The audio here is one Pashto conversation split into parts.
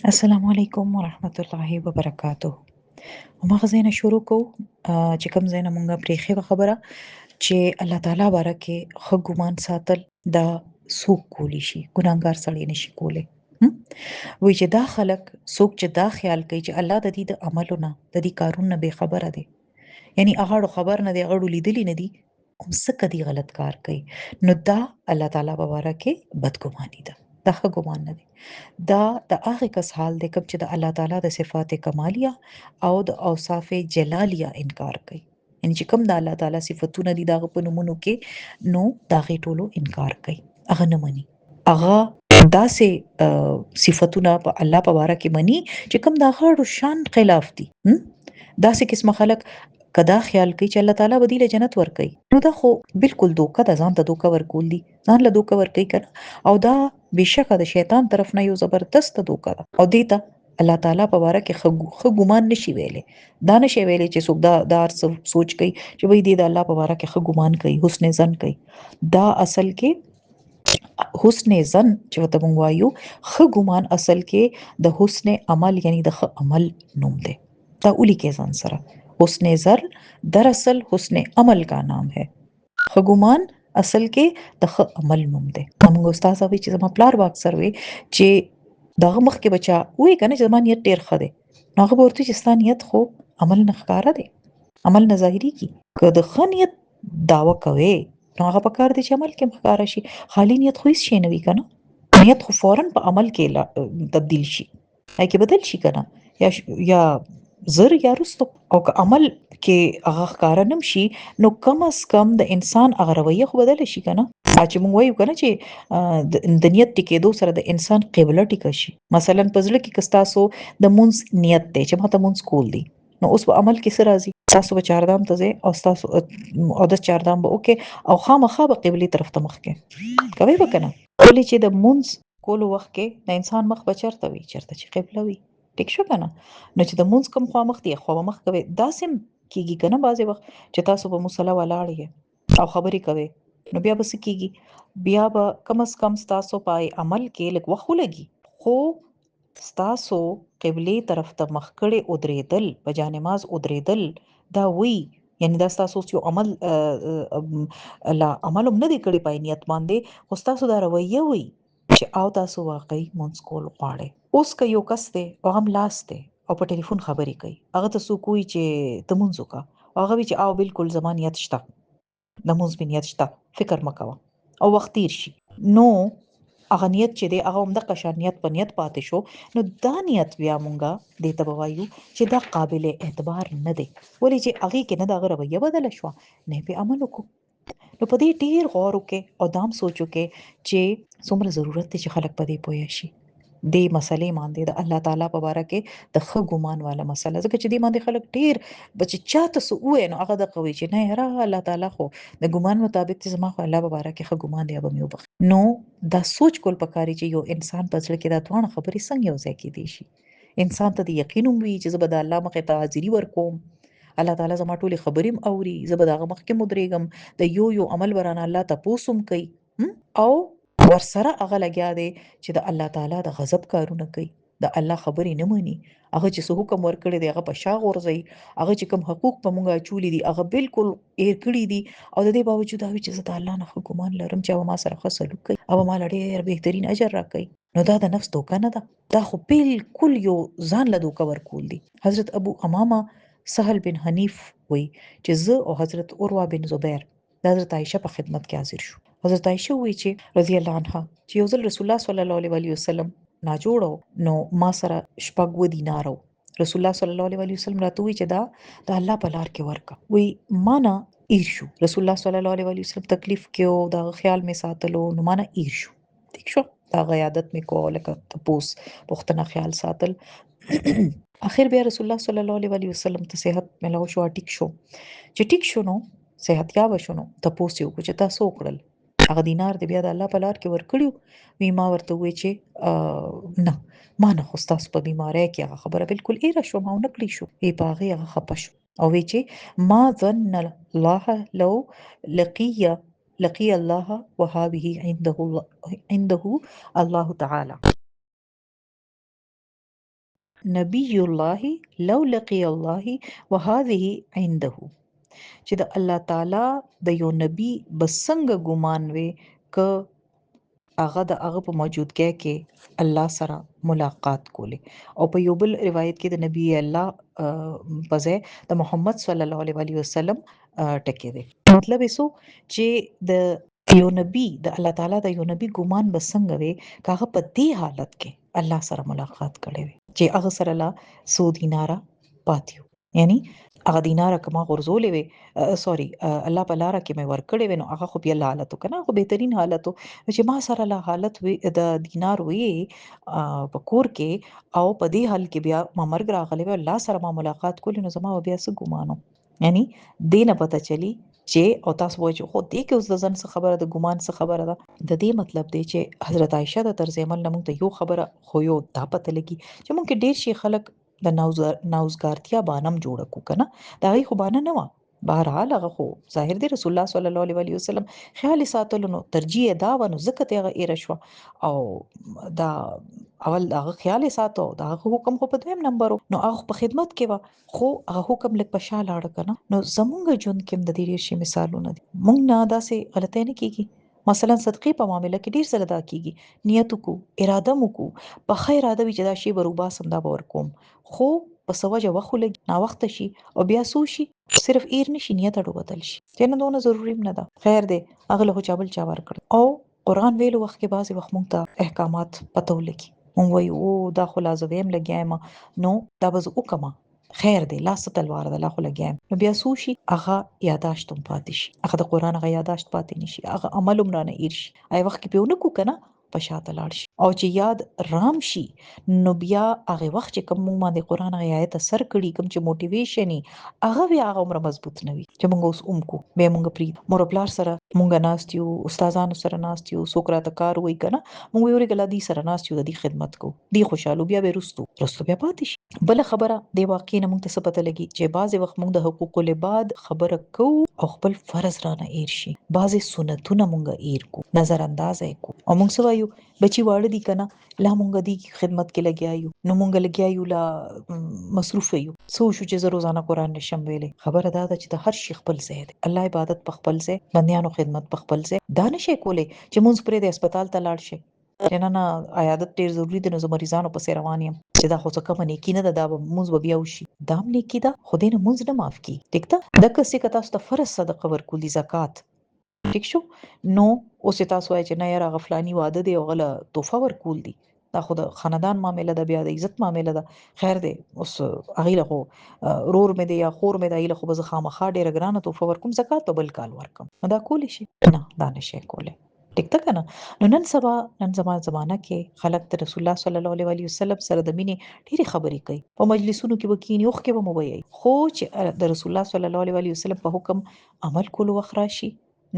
السلام علیکم ورحمت الله وبرکاته. هماغه ځای نه شروع کوو چې کوم ځای نه مونږه پرېښې وه خبره چې الله تعالی باره کې ښه ګمان ساتل دا څوک کولی شي، ګناهګار سړی نشي کولی. هم؟ وایي چې دا خلک څوک چې دا خیال کوي چې الله د دې د عملو نه د دې کارونو نه بې خبره دی، یعنی هغه اړو خبر نه دی، هغه اړو لیدلي نه دي، کوم څه کدي غلط کار کوي، نو دا الله تعالی په باره کې بدګماني ده، دا ښه ګمان نه دی. دا د هغه کس حال دی کوم چې د الله تعالی د صفات کمالیه او د اوصاف جلالیه انکار کوي. یعنی چې کوم د الله تعالی صفاتونه دي دغه په نومونو کې، نو دا غي ټولو انکار کوي، هغه نه مني. هغه داسې صفاتونه په الله په واره کې مني چې کوم د غړو شان خلاف دي. داسې قسمه خلک کدا خیال کوي چې الله تعالی به دې له جنت ورکړي، نو دا خو بالکل دوکه ده، ځان ته دوکه ورکول دي، ځان له دوکه ورکړي کنه. او دا بشکه د شیطان طرف نه یو زبردست دوکه ده، او دیتا الله تعالی په واره کې خو ګمان نشي ویلې. دا نشي ویلې چې څوک دا سوچ کوي چې وای دې د الله په واره کې خو ګمان کوي، حسن ظن کوي. دا اصل کې حسن ظن چې وته مونږ وایو، ښه ګمان اصل کې د حسن عمل یعنی د ښه عمل نوم دی. دا اولی کې ځان سره حسن ظن دراصل حسن عمل کا نام ہے. ښه ګمان اصل کې د ښه عمل نوم دی. موږ استاد وی چې زما پلار با اکثر وی چې دغه مخ کې بچا وی کنه چې زما نیت ډیر ښه دی، نو هغه ورته چې ستاسو نیت خو عمل نه ښکارا دی، عمل نه ظاهري کی. که د ښه نیت داوا کوي نو هغه په کار دی چې عمل کې ښکارا شي. خالی نیت خو هیڅ شي نه وی کنه، نیت خو فورن په عمل کې تبدیل شي، هغه کې بدل شي کنه، یا زر یا رستو. او که عمل کې هغه ښکارا نم شي، نو کم از کم د انسان هغه رویه خو بدل شي کنه. چې مونږ وایو کنه چې د نیت ټیکېدو سره د انسان قبله ټیکه شي. مثلا پزړه کې کستاسو د مونږ نیت دی چې ماته مونږ کول دي، نو اوس په عمل کې سره راځي، تاسو به چاردام ته ځئ او تاسو او د چاردام به وکي او خامخا به قبلي طرف ته مخ کې کوي وکنه. ولې چې د مونږ کولو وخت کې د انسان مخ به چرته وي، چرته چې قبله وي. ټیک شو کنه. نو چې د مونږ کوم خوا مخ دی خو مخ کوي داسې کیږي کنه. بعضې وخت چې تاسو په مصلی ولاړ یې او خبرې کوي، نو بیا به څه کیږي، بیا به کم از کم ستاسو پای عمل کې لږ وخت ولګي، خو ستاسو قبلې طرف ته مخ کړي ودرېدل، په جانماز ودرېدل، دا وی یعنی دا ستاسو یو عمل لا عمل هم نه دی کړی پای نیت باندې، خو ستاسو دا رویه وي چې او تاسو واقعي مونږ کول غواړئ. اوس که یو کس دی او هم لاس دی او په ټلیفون خبرې کوي، هغه ته څوک وایي چې ته مونځ وکړه، هغه وایي چې او بالکل زما نیت شته، د مونځ مې نیت شته، فکر مه کوه، او وخت تیر شي، نو هغه نیت چې دی هغه همدغه شان نیت په نیت پاتې شو، نو دا نیت بیا مونږه دې ته به وایو چې دا قابل اعتبار نه دی. ولې چې هغې کې نه د هغه رویه بدله شوه، نه یې پې عمل وکړو. نو په دې ډېر غور وکړئ او دا هم سوچ وکړئ چې څومره ضرورت دی چې خلک په دې پوه شي. دې مسلې باندې د الله تعالی په باره کې د ښه ګمان والا مسله، ځکه چې دې باندې خلک ډېر چې چاته څه ووایي نو هغه دغه وایي چې نه یاره الله تعالی خو د ګمان مطابق چې زما خو الله په باره کې ښه ګمان دی، هغه به مې وبخښي. نو دا سوچ کول پکاري چې یو انسان په زړه کې دا دواړه خبرې څنګه یو ځای کېدی شي. انسان ته د یقین هم وي چې زه به د الله مخې ته حاضري ورکوم، الله تعالی زما ټولې خبرې هم اوري، زه به د هغه مخکې هم ودرېږم، د یو عمل به رانه الله تپوس هم کوي، او ورسره هغه لګیا دی چې د الله تعالی د غضب کارونه کوي، د الله خبرې نه مني، هغه چې څه حکم ورکړی دی هغه په شا غورځوي، هغه چې کوم حقوق په مونږ اچولي دي هغه بالکل هېر کړي دي، او د دې باوجود دا وایي چې زه د الله نه ښه ګمان لرم چې هغه ما سره ښه سلوک کوي، هغه ماله ډېر بهترین اجر راکوي. نو دا د نفس دوکه نه ده، دا خو بالکل یو ځان له دوکه ورکول دي. حضرت ابو امامه سهل بن حنیف وایي چې زه او حضرت عروه بن زبیر د حضرت عایشه په خدمت کې حاضر شو. حضرت عایشه وایي چې رضی الله عنها چې یو ځل رسول الله صلی الله علیه وسلم ناجوړه نو ما سره شپږ دینار رسول الله صلی الله علیه وسلم راته وی چې دا د الله په لار کې ورکا. وی مانا ایر شو، رسول الله صلی الله علیه وسلم تکلیف کې او دا خیال می ساتلو، نو مانا ایر شو. ٹھیک شو، دا عیادت می کو لکه تپوس پختنه خیال ساتل. اخر بیا رسول الله صلی الله علیه وسلم ته صحت ملو شو، ټیک شو. چې ټیک شو نو صحت یاب شونو تپوس یو چې تاسو وکړل، هغه دینار دی بیا د الله په لار کې ورکړیو. وی ما ورته وی چې نه، ما نه خو ستاسو په بیماری کې هغه خبره بالکل ایره شو، ما ونکړی شو. ای باغې هغه خپه شو او وی چې ما ظن الله لو لقي الله وهذه عنده الله تعالی. نبی الله لو لقي الله وهذه عنده، چې د الله تعالی د یو نبی بسنګ ګمان وي ک هغه د هغه په موجودګۍ کې الله سره ملاقات کوله. او په یو بل روایت کې د نبی الله په ځای د محمد صلی الله علیه وسلم ټکی دی. مطلب یې سو چې د یو نبی د الله تعالی د یو نبی ګمان به څنګه وي کاغه په دې حالت کې الله سره ملاقات کړي وي چې هغه سره لا سو دینارا پاتیو، یعنی هغه دینار کما غرزولې وي سوري الله په لار کې مې ور کړې وي، نو هغه خو بیا حالت کنه، هغه بهترین حالت چې ما سره له حالت وي د دینار وي په کور کې، او په دې حال کې بیا ما مرګ راغلی وي الله سره ما ملاقات کولې، نو زما بیا څه ګمانو، یعنی دینه پته چلی چې او تاسو وایي چې خو دې کې اوس د ځن څه خبره د ګمان څه خبره ده. د دې مطلب دی چې حضرت عایشه د طرز عمل نه موږ ته یو خبره خو یو دا پته لګي چې موږ کې ډیر شي خلک د نوزګارتیا بانم جوړ کو کنه، دا غي خو بانه نه و. بهرحال هغه خو ظاهر دی رسول الله صلی الله علیه وسلم خیال ساتلو، نو ترجیح دا ونه زکه ته غیر شو، او دا اول هغه خیال ساتو دا حکم خو په دویم نمبر نو هغه په خدمت کې و، خو هغه حکم لک په شاله اړه کنه. نو زمونږ ژوند کې د دې ډیر شي مثالونه دي، مونږ نه داسې غلطۍ نه کیږي. مثلا صدقې په معاملې کې ډیر سره دا کیږي، نیت کو اراده مو کو په خیر اراده وی چې دا شی بروبا سم دا باور کوم، خو په سوجه وخت لګي نا وخت شي او بیا سو شي صرف ایر نشي نیت اډو بدل شي چې نه دونه ضروری نه ده. خیر دی اغله هو چابل چا ور کړ، او قران ویلو وخت کې بعضی وخت مونږ ته احکامات پته ولګي، مونږ وایو او دا خو لازم لګیایم، نو دا بز وکما خیر دی لاس تلوار د لا خو لګیایم، نو بیا سو شي هغه یاداشتم پاتې شي، هغه د قران هغه یاداشت پاتې نشي، هغه عمل عمرانه ایر شي، آی وخت کې پیونه کو کنه په شاته لاړ شي، او چې یاد رام شي نو بیا هغه وخت چې کوم مونږ باندې قران هغه آیت اثر کړي، کوم چې موټیویشن هغه بیا هغه عمر مضبوط نوي چې مونږ اوس کو به مونږ پری مور پلار سره مونږ ناستیو، استادانو سره ناستیو، سوکراته کار وای کنه، مونږ یو رګلا دي سره ناستیو د دې خدمت کو دی خوشاله بیا به رستو بیا پاتې شي. بل خبره دی واقع نه مونږ ته څه پته لګي چې بعضی وخت مونږ د حقوق العباد خبره کو او خپل فرض رانه ایر شي، بعضی سنتونه مونږ ایر کو نظر انداز کو، او مونږ سوایو بچي واړه دي کنه لا مونږ دی خدمت کې لګیایو، نو مونږ لګیایو لا مصروف یو سو شو چې روزانه قران نشم ویلې. خبره دا ده چې د هر شي خپل ځای دی، الله عبادت په خپل ځای، بنديانو خدمت په خپل ځای، دا نشي کولای چې مونږ پرې د هسپتال ته لاړ شي نه عیادت ډیر ضروری دی، نو زه مریضانو پسې روان یم چې دا خو څه کوم نه کینه دا مونږ به بیا وشي، دا هم نه کیدا خدای نه مونږ نه معاف کی ټیک ده. د کسې کتا ست فرض صدقه ورکولي زکات ټیک شو، نو اوس تاسو وایي چې نه یاره غفلانی واده دی او غله توفه ورکول دي، دا خو د خاندان معاملې ده، بیا د عزت معاملې ده، خیر دی اوس هغه له رور مې دی یا خور مې دی له خو بز خامخا ډیره ګرانه توفه ورکوم زکات په بل کال ورکم، دا کولی شي نه دا نشي کولی ټیک ده کنه. نو نن زمانه کې خلک د رسول الله صلی الله علیه وسلم سره د مینې ډېری خبرې کوي، په مجلسونو کې وکینی اوخ کې به مو وایي، خو چې د رسول الله صلی الله علیه وسلم په حکم عمل کولو وخت راشي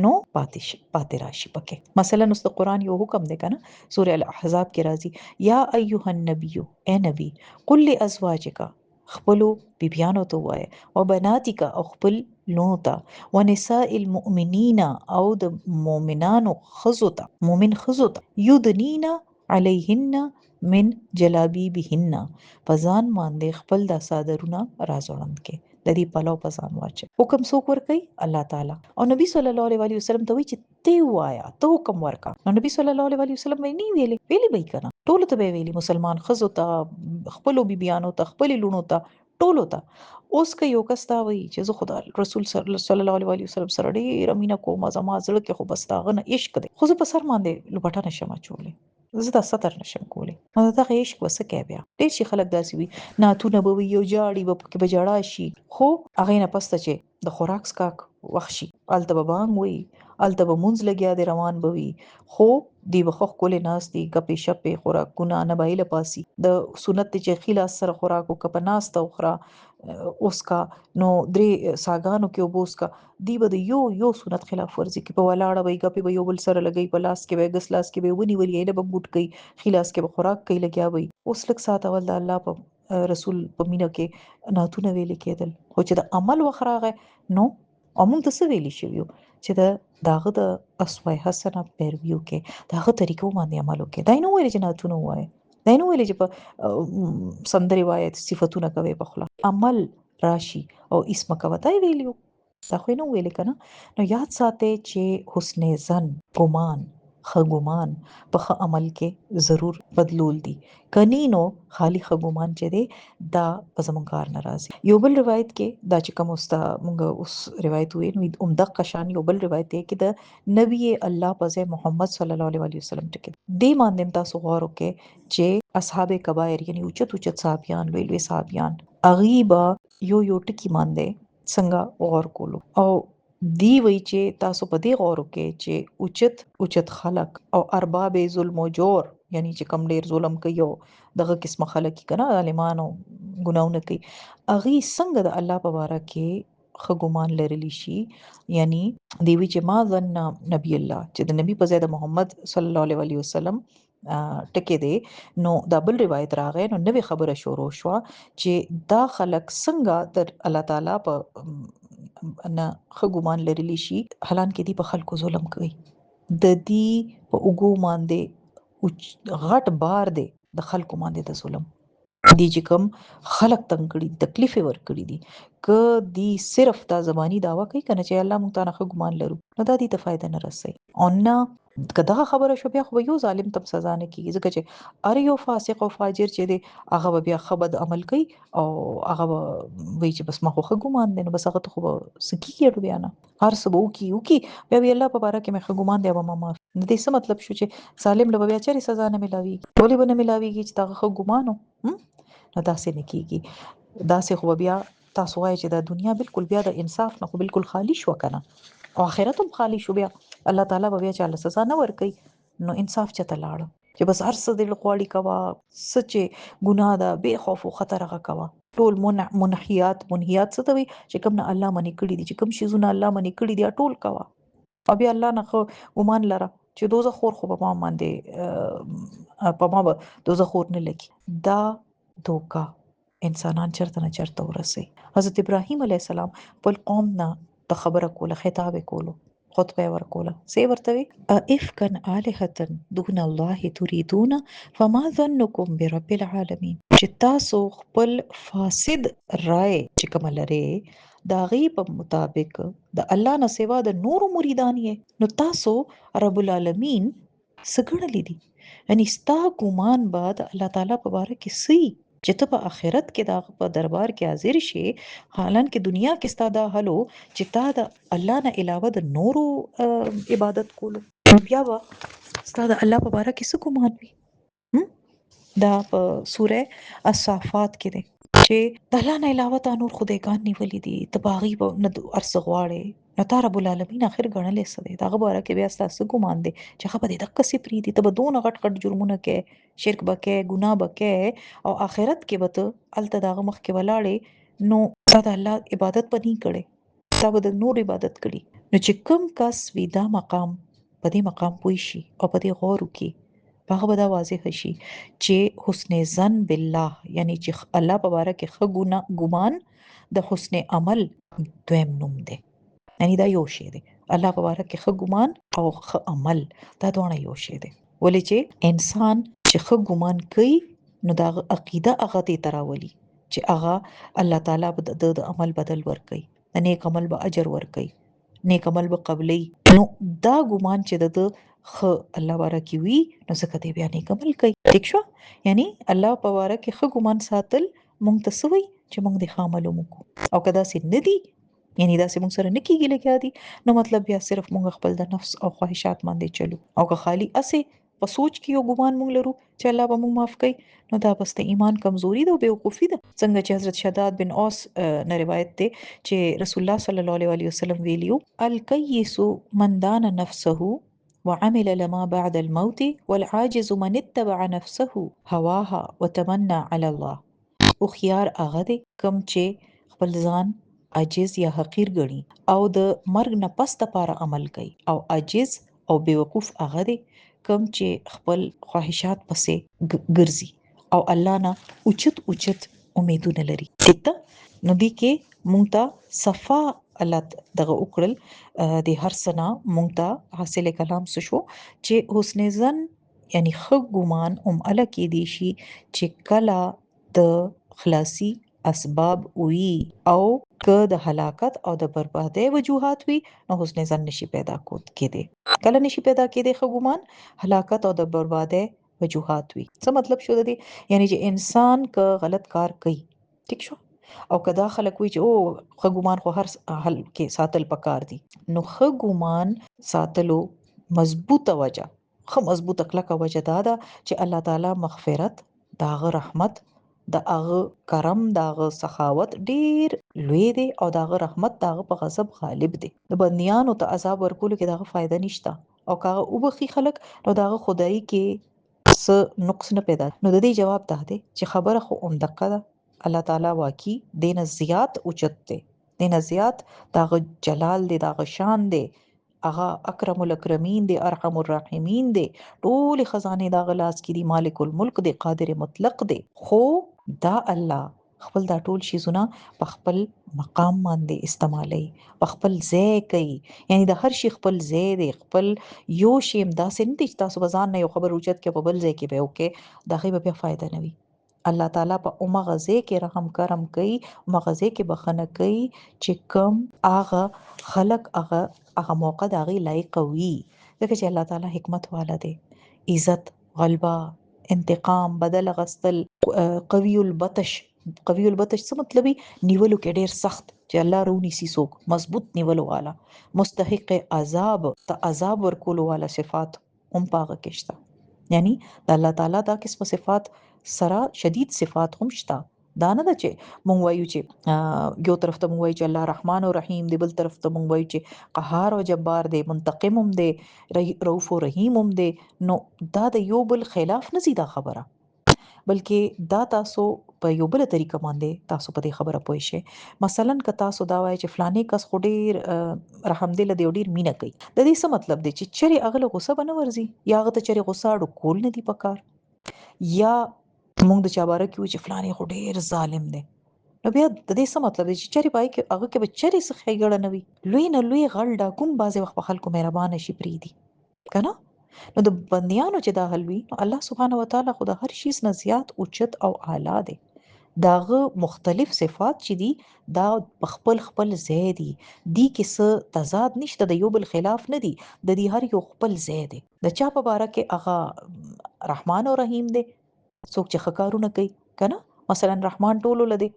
نو پاتې راشي پکې. مثلا اوس د قران یو حکم دی کنه سوره الاحزاب کې راځي یا ایها النبی اے نبی قل لازواجک خپلو بیبیانو ته وایي او بناتک او خپل لونو ته ونساء المؤمنین او د مؤمنانو خزو ته مؤمن خزو ته یدنین علیهن من جلابیبهن پزان باندې خپل د صادرونه رازوړند کې د دې پلو پزان واچي. حکم څوک ور کوي؟ الله تعالی. او نبی صلی الله علیه وسلم ته وی چې ته وایا ته حکم ورکا، نو نبی صلی الله علیه وسلم وی نه ویلي به کنه ټول ته به ویلي مسلمان خزو ته خپل بیبيانو ته خپل لونو ته ټولو ته. اوس که یو کس تا وی چې زه خدای رسول صلی الله علیه وسلم سره ډیر مینه کوم زما زړه کې خو بس تاغه نه عشق دی، خو زه په سر باندې لپټه نشم چولې، زه دا ستر نشم کولی، نو دا عشق وسه کې بیا ډیر شي خلک داسي وي ناتونه به وي یو جاړي به پکې بجاړه شي، خو هغه نه پسته چې د خوراک سکاک وحشي الته به بانګ وي الته به مونږ لګیا دی روان بوي، خو دی بخخ کولې ناس دی غپې شپې خوراکونه نه بایله پاسي د سنت چې خلاص سره خوراکو کپ ناس ته خورا اوس کا نو درې ساګانو کې وبوس کا دی به یو سنت خلاف ورزي کې په ولاړه وي غپې به یو بل سره لګي په لاس کې به ګس لاس کې به ونی ولې نه به بوټ کوي خلاص کې به خوراک کوي لګیا وي. اوس لک سات اول د الله په رسول په مینه کې ناتونه ویل کېدل، خو چې د عمل وخراغه نو موږ د څه ویلی شو چې داغه د اسوه حسنه پیرویو کې داغه طریقو باندې عمل وکړي دا نو ویل چې ناتونه وای دا یې نه ویلي چې په سندرې وایه صفتونه کوي په خوله عمل راشي او اسم کوه دا یې ویلي وو. دا خو یې نه ویلي که نه. نو یاد ساتئ چې حسن ظن ګمان ښه ګمان په ښه عمل کې ضرور بدلول دي کني نو خالی ښه ګمان چې دی دا به زموږ کار نه راځي. یو بل روایت کې دا چې کوم مونږ اوس روایت وې نو عمدق شان یو بل روایت دی کې د نبی الله په ځای محمد صلی الله علیه وسلم ټکی دی باندې تاسو غور وکړئ چې اصحاب کبایر یعنی اوچت اوچت صحابیان لوی لوی صحابیان اغیبا یو ټکی باندې څنګه غور کولو او دی وی چې تاسو په دې غور وکړئ چې اوچت اوچت خلق او ارباب ظلم او جور یعنی چې کم ډیر ظلم کوي او دغه قسمه خلک کنه عالمانو ګناونه کوي اغي څنګه د الله په باره کې ښه ګمان لرلی شي یعنی دی وی چې ما ظن نبی الله چې د نبی په ځای د محمد صلی الله علیه وسلم ټکی دی نو دا بل روایت راغی نو نوې خبره شروع شو چې دا خلک څنګه تر الله تعالی په نه ښه ګمان لرلی شي حالانکه دی په خلکو ظلم کوي د دې په اوګو باندې غټ بار دی د خلکو باندې د ظلم دي چې کوم خلق تنگ کړي تکلیف ورکړي دي ک دي صرف دا زمانی داوا کوي کنه چې الله مونږ ته نه ګمان لرو نو دا دي ته فائدہ نه رسي او نه کدا خبره شو بیا خو یو ظالم تم سزا نه کیږي ځکه چې ار یو فاسق او فاجر چې دی هغه بیا خبد عمل کوي او هغه وی چې بس ما خو ګمان دی نو بس هغه ته خو سکیږي بیا نه هر سبو کی بیا وی الله په بارا کې مې ګمان دی او ما معاف د دې څه مطلب شو چې ظالم له بیا چیرې سزا نه ملاوي ټولې به نه ملاويږي چې دا ګمانو نو داسې نه کیږي داسې خو بیا تاسو وایي چې د دنیا بالکل بیا د انصاف نه خو بالکل خالی شو کنه او آخرت هم خالی شو بیا الله تعالی به بیا چاله سزا نه ورکي نو انصاف چته لاړ چې بس هر څه د لخواړي کوا سچ ګناه ده بے خوف او خطر هغه کوا ټول منحیات څه ته وي چې کوم نه الله منی کړی دي چې کوم شیزونه الله منی کړی دي ټول کوا او بیا الله نه خو ګمان لره چې دوزه خور خو په ما باندې په ما به دوزه خور نه لګي دا دوکا انسانان چرته نه چرته ورسي حضرت ابراهيم عليه السلام خپل قوم نه د خبره کوله خطاب کولو خطبه ورکوله سی ورته افکن الہتن دون الله تريدون فما ظنكم برب العالمين چې تاسو خپل فاسد رائے چې کوم لري دا غي په مطابق د الله نه سوا د نور مریدان یې نو تاسو رب العالمین سګړلې دي یعنی ستا ګمان بعد الله تعالی په باره کې سي چې ته په آخرت کې دا په دربار کې حاضر شي حالانکه دنیا کې ستا دا حلو چې تا د الله نه علاوه د نورو عبادت کولو بیا به ستا د الله په باره کې څه ګمان وي دا په سوره الصافات کې دی چې د الله نه علاوه تا نور خدایګان نیولې دي ته باغی په نه ارس غواړي نو تا رب العالمین اخر غنلې سده دا غبره کې بیا ستاسو ګمان دي چې خبره دې دقه سي پری دي ته به دون غټ غټ جرمونه کې شرک بکې ګناه بکې او آخرت کې به ته الته داغه مخ کې ولاړې نو تا د الله عبادت پني کړي تا به د نور عبادت کړي نو چې کوم کس ویدا مقام په دې مقام پوي شي او په دې غور وکي هغه به دا واضح شي چې حسن ظن بالله یعنی چې الله په باره کې ښه ګمان د حسن عمل دویم نوم دی یعنی دا یو شی دی الله په باره کې ښه ګمان او ښه عمل دا دواړه یو شی دی ولې چې انسان چې ښه ګمان کوي نو دا عقیده هغه ته تراولي چې هغه الله تعالی به د عمل بدل ورکړي د نیک عمل به اجر ورکړي نیک عمل به قبلي نو دا ګمان چې د خ الله بارکی وی نو زکه دی بیا نیک عمل کوي ٹھیک شو یعنی الله په واره کې خ ګمان ساتل مونږ ته سوي چې مونږ د عمل وکړو او کدا سي ندي یعنی دا سه مونږ سره نکیږي لکه دي نو مطلب بیا صرف مونږ خپل د نفس او خواهشات باندې چلو او که خالی اسه په سوچ کې یو ګمان مونږ لرو چې الله به مونږ معاف کړي نو دا بس د ایمان کمزوري ده او بیوقوفي ده څنګه چې حضرت شداد بن اوس نه روایت ده چې رسول الله صلی الله علیه وسلم ویلیو الکیس من دان نفسه وعمل لما بعد الموت والعاجز من اتبع نفسه هواها وتمنى على الله او خيار هغه دی کم چې خپل ځان عاجز یا حقیر ګڼي او د مرګ نه پس لپاره عمل کوي او عاجز او بیوقوف هغه دی کم چې خپل خواهشات پسې ګرځي او الله نه اوچت امیدونه لري ته نو دي کې مونږ ته صفا الله دغه وکړل د هر سنا مونږ ته حاصل کلام څه شو چې حسن ظن یعنی ښه ګمان هله کیدی شي چې کله د خلاصي اسباب وي او که د هلاکت او د بربادۍ وجوهات وي نو حسن ظن نشي پیدا کېدی. کله نشي پیدا کېدی ښه ګمان؟ هلاکت او د بربادۍ وجوهات وي. څه مطلب شو د دې؟ یعنی چې انسان که غلط کار کوي، ټیک شو، او که دا خلک وي چې او ښه ګمان خو هر حل کې ساتل پکار دي، نو ښه ګمان ساتلو مضبوطه وجه، ښه مضبوطه کلکه وجه دا ده چې الله تعالی مغفرت، داغه رحمت، داغه کرم، داغه سخاوت ډیر لوی دی او داغه رحمت داغه په غضب غالب دی. د بنديانو ته عذاب ورکول کې داغه فائدہ نشته او کاغه وبخي خلک نو داغه خدای کې څه نقص نه پیدا. نو د دې جواب ده دی چې خبره خو اومدقه ده، الله تعالی واقعي دینه زیات اوچت دی، دینه زیات داغه جلال دی، داغه شان دی، هغه اکرم الاکرمین دی، ارحم الراحمین دی، ټول خزانه دا غلاس کې دی، مالک الملک دی، قادر مطلق دی. خو دا الله خپل دا ټول شیزونه په خپل مقام باندې استعمالي، په خپل ځای کوي. یعنی د هر شي خپل ځای دی، خپل یو شی امداسې نه دي چې تاسو بزان نه یو خبر اوچت کې په بل ځای کې به وکي، دا غي به بیا فائدہ نه وي. الله تعالی په اومه غزه کې رحم کرم کوي، مغزه کې بخنه کوي چې کم هغه خلق هغه موقع د هغه لایق وي. ځکه چې الله تعالی حکمت والا دی، عزت، غلبه، انتقام، بدل غستل، قوی البطش. قوی البطش څه مطلب؟ نیولو کې ډیر سخت چې الله رونی سي سوک مضبوط نیولو والا، مستحق عذاب ته عذاب ورکولو والا صفات هم پاغه کې شته. یعنی د الله تعالی دا قسم صفات سره شدید صفات هم شته. دا نه ده چې مونږ وایو چې یو طرف ته مونږ وایو چې الله رحمان او رحیم دی، بل طرف ته مونږ وایو چې قهار او جبار دی، منتقم هم دی، رؤوف او رحیم هم دی. نو دا د یو بل خلاف نه زیاده خبره، بلکې دا تاسو په یو بل طریقه باندې تاسو په دې خبره پوه شئ. مثلا که تاسو دا وایي چې فلانه کس خو ډیر رحم دل دی، ډیر مینه کوي، د دې څه مطلب دی چې چیرې اغله غوسه بنه ورزي یا هغه ته چیرې غوسه اړو کول نه دی پکار، یا موږ د چا باره کې و چې فلانه خو ډیر ظالم دی، نو بیا د دې څه مطلب دی چې چیرې پای کې هغه کې به چیرې څه ښېګړه نه وي. لوی نه لوی غل ډاکوم بعضې وخت په خلکو مهربان شي پرېږدي کنه. نو د بندیانو چې دا حل وي نو الله سبحانه وتعالی خو د هر شي نه زیات اوچت او اعلی دی. داغه مختلف صفات چې دي دا په خپل خپل ځای دي، دی کې څه تضاد نشته، د یو بل خلاف نه دي، د دې هر یو خپل ځای دی. د چا په باره کې هغه رحمان او رحیم دی، څوک چې ښه کارونه کوي کنه. مثلا رحمان ټولو لدی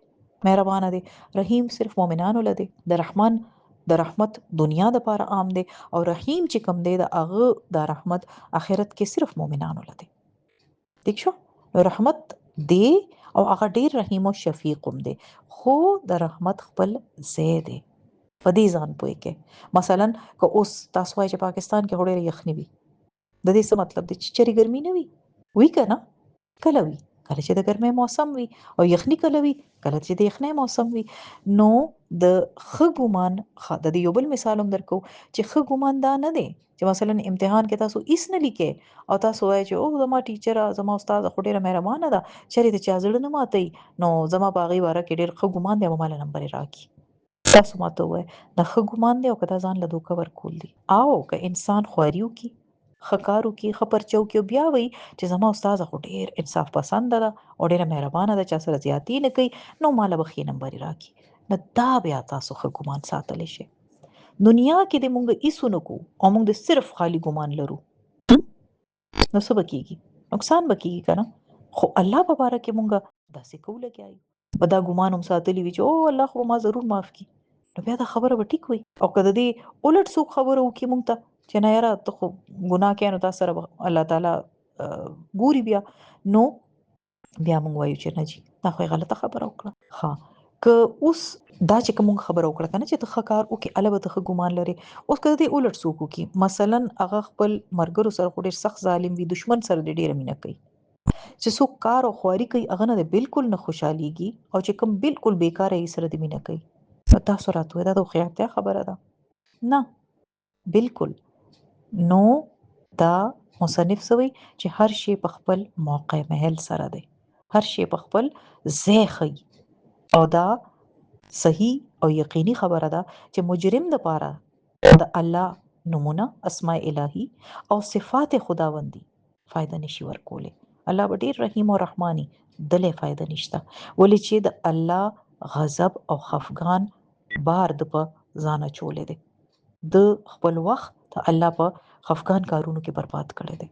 مهربانه دی، رحیم صرف مؤمنانو لدی. د رحمان د رحمت دنیا د پاره عام دی او رحیم چې کم دی د هغه د رحمت آخرت کې صرف مؤمنانو لدی. ٹھیک شو؟ نو رحمت دی او هغه ډیر رحیم او شفیق هم دی، خو د رحمت خپل ځای دی. په دې ځان پوي کې مثلا که اوس تاسو وایي چې پاکستان کې هډه یخني وي، د دې څه مطلب دی چې چری ګرمي نه وي؟ وی کنه، کله وي؟ کله چې د ګرمۍ موسم وي، او یخني کله وي؟ کله چې د یخنۍ موسم وي. نو د ښه ګمان د دې یو بل مثال هم درکو چې ښه ګمان دا نه دی چې مثلا امتحان کې تاسو هیڅ نه لیکئ او تاسو وایي چې او زما ټیچر زما استاد خو ډیره مهربانه ده، چیرې د چا زړه نه ماتي، نو زما باغی واره کې ډیر ښه ګمان دی او مال نمبر راکړي. تاسو ماته وای د ښه ګمان دی او کدا ځان له دوکه ورکول دي. او که انسان خواریو کی خکارو کی خپرچو کی بیا وی چې زما استاد خو ډیر انصاف پسند ده او ډیره مهربانه ده، چا سره زیاتی نه کوي، نو مال بخې نمبر راکړي. نو دا بیا تاسو ښه ګمان ساتلی شي. دنیا کې د مونږ ایسو نکو او مونږ د صرف خالی ګمان لرو، نو څه بکیږي؟ نقصان بکیږي کنه. خو الله په باره کې مونږ داسې کوله کیای په دا ګمان هم ساتلی وي چې او الله خو ما ضرور معاف کی، نو بیا دا خبره به ټیک وي. او کله دې الټ څوک خبره وکي مونږ ته چې نه یاره ته خو ګناه کوي نو تاسو سره الله تعالی ګوري، نو بیا مونږ وایو چې نه جی دا خو غلطه خبره وکړه. ها که اوس دا چې کوم خبره وکړه کنه چې ته خکار او کې الوه ته ګمان لري، اوس کله دې الټ څوک وکي مثلا هغه خپل مرګرو سره ډیر سخت ظالم وي، دشمن سره ډیر مینه کوي، چې څوک کار او خواري کوي هغه نه بالکل نه خوشحاليږي، او چې کوم بالکل بیکاره یې سره د مینه کوي. نو تاسو راته دا د خیاطه خبره ده نه بالکل. نو دا مصنف سوی چې هر شی په خپل موقع محل سره دی، هر شی په خپل ځای خي، او دا صحیح او یقیني خبره ده چې مجرم د پاره د الله نمونه اسماء الهی او صفات خداوندی فایده نشي ورکولی. الله به ډیر رحیم او رحماني، دلې فایده نشته. ولې چې د الله غضب او خفګان بار د په ځان اچولی دی. د خپل وخت د الله په خفګان کارونو کې برباد کړی دی.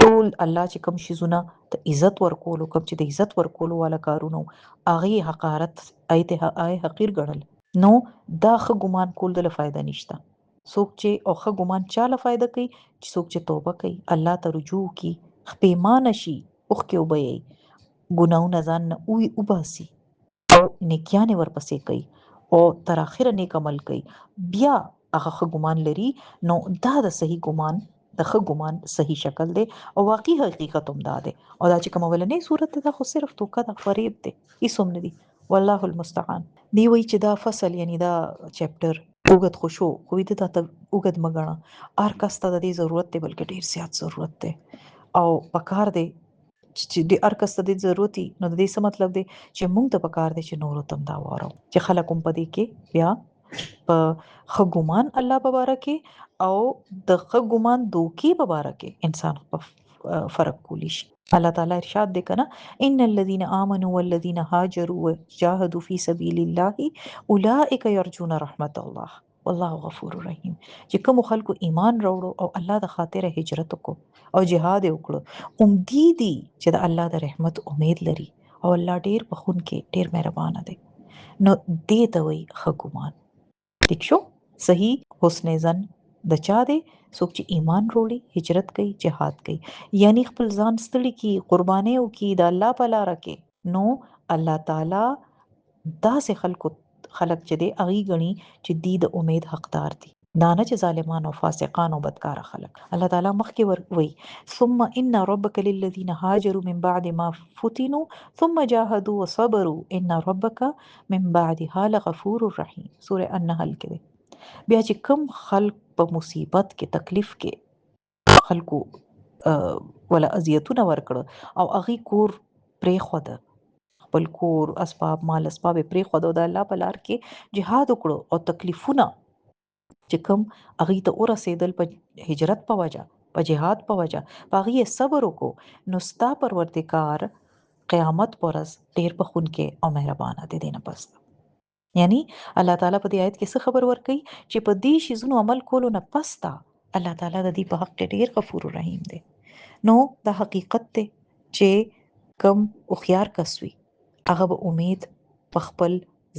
ټول الله چې کوم شیزونه د عزت ورکولو، کوم چې د عزت ورکولو والا کارونو، هغه حقارت حقیر ګڼل، نو دا ښه ګمان کول دله فایده نشته. څوک چې او ښه ګمان چاله فایده کوي، چې څوک چې توبه کوي، الله ته رجوع کوي، پښیمانه شي، اوښکې وبهیي، ګناهونه ځان نه وباسي او نیکیانې ورپسې کوي او تر اخره نیک عمل کوي، بیا هغه ښه ګمان لري. نو دا د صحیح ګمان، د ښه ګمان صحیح شکل دی او واقعي حقیقت هم دا دی. او دا چې کوم اولنۍ صورت ده، دا خو صرف توکه ده، فریب دی، هیڅ هم نه دي. والله المستعان. دی وایي چې دا فصل، یعنی دا چپټر اوږد خو شو، خو دې ته اوږد مه ګڼه. هر کس ته د دې ضرورت دی، بلکې ډیر زیات ضرورت دی او پکار دی چې د هر کس ته د ضرورت وي. نو د دې څه مطلب دی چې موږ ته پکار دی چې نورو ته هم دا ووایو، چې خلک هم په دې کې بیا په ښه ګمان الله په باره کې او د ښه ګمان دوکې په باره کې انسان په فرق کولی شي. الله تعالی ارشاد دی کنه، ان الذين امنوا والذين هاجروا وجاهدوا في سبيل الله اولئك يرجون رحمت الله والله غفور رحیم. چې کوم خلکو ایمان راوړو او الله د خاطر هجرت وکړو او جهاد وکړو، دي چې د الله د رحمت امید لري او الله ډیر بخښونکی، ډیر مهربان دی. نو دې ته وایي ښه ګمان. ٹھیک شو؟ صحیح حسن ظن د چا دی؟ څوک چې ایمان وروړي، هجرت کوي، جهاد کوي، یعنی خپل ځان ستړي کی، قرباني وکي د الله په لار کې. نو الله تعالی داسې خلق چې دی هغه غني چې دی د امید حقدار دي، دا نه چې ظالمان او فاسقان او بدکار خلق. الله تعالی مخکې وی ثم ان ربک للذین هاجروا من بعد ما فتنوا ثم جاهدوا وصبروا ان ربک من بعدها لغفور رحیم. سوره النحل کې. بیا چې کوم خلق په مصیبت کې، تکلیف کې خلکو ولا اذیتونه ورکړه او هغه کور پرې خوده، خپل کور، اسباب، مال اسباب پرې خوده، د الله په لار کې جهاد وکړو او تکلیفونه چې کوم هغه ته ورسېدل په هجرت په وجه، په جهاد په وجه، هغه صبر وکړو، نو ستا پروردگار قیامت پرز ډیر بخښونکی او مهربان دی. دینه پس یعنی الله تعالی په دې آیت کې څه خبر ورکړي چې په دې شیزونو عمل کولو نه پستا الله تعالی د دې په حق کې ډیر غفور رحیم دی. نو دا حقیقت دی چې کم او خيار کسوي هغه به امید په خپل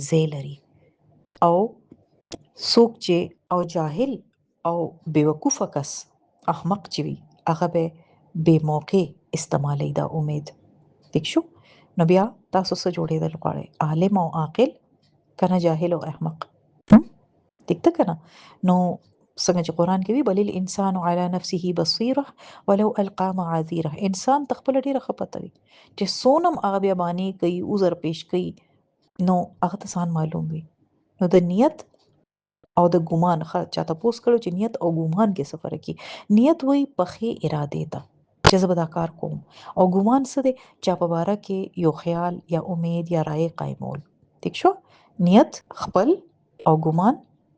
ځای لري، او څوک چې او جاهل او بیوقوفه کس، احمق چې وي، هغه به بے موقع استعمالي دا امید. ٹھیک شو؟ نو بیا تاسو څه جوړېدل غواړئ، عالم او عاقل کنه جاهل او احمق؟ ٹھیک ده کنه؟ نو څنګه چې قران کې وی بل الانسان على نفسه بصيره ولو القى معاذيره، انسان تخپل ډیره خپتوي چې سونم هغه بیا باندې کوي، عذر پیش کوي، نو هغه ته ځان معلوم وي. نو د نیت او د ګمان چاته پوس کړو چې نیت او ګمان کې سفر کی. نیت وای پخې اراده ته چې زه به دا کار کوم، او ګمان څه دی؟ چا په باره کې یو خیال یا امید یا رائے قائمول. ٹھیک شو؟ نیت خپل او ګمان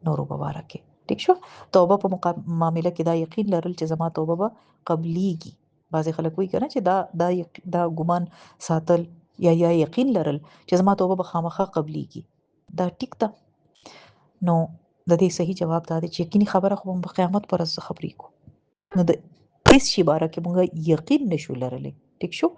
نورو په باره کې. ٹھیک شو؟ توبه په معاملې کې دا یقین لرل چې زما توبه به قبليږي. بعضی خلک وایي کنه چې دا ګمان ساتل یا یقین لرل چې زما توبه به خامخا قبليږي، دا ټیک ده. نو د دې صحیح جواب دا دی چې یقیني خبره خو په قیامت پر ورځ خبرې کو، نو د هیڅ شي باره کې مونږ یقین نشو لرلی. ټیک شو؟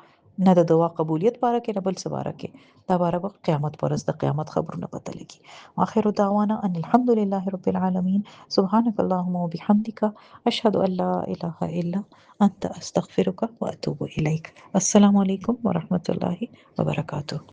نه د دعا قبولیت باره کې، نه بل څه باره کې. دا باره به قیامت پر ورځ د قیامت خبرونه پته لګي. اخر دعوانا ان الحمد لله رب العالمین. سبحانك اللهم وبحمدك اشهد ان لا اله الا انت استغفرك واتوب اليك. السلام علیکم ورحمت الله وبرکاته.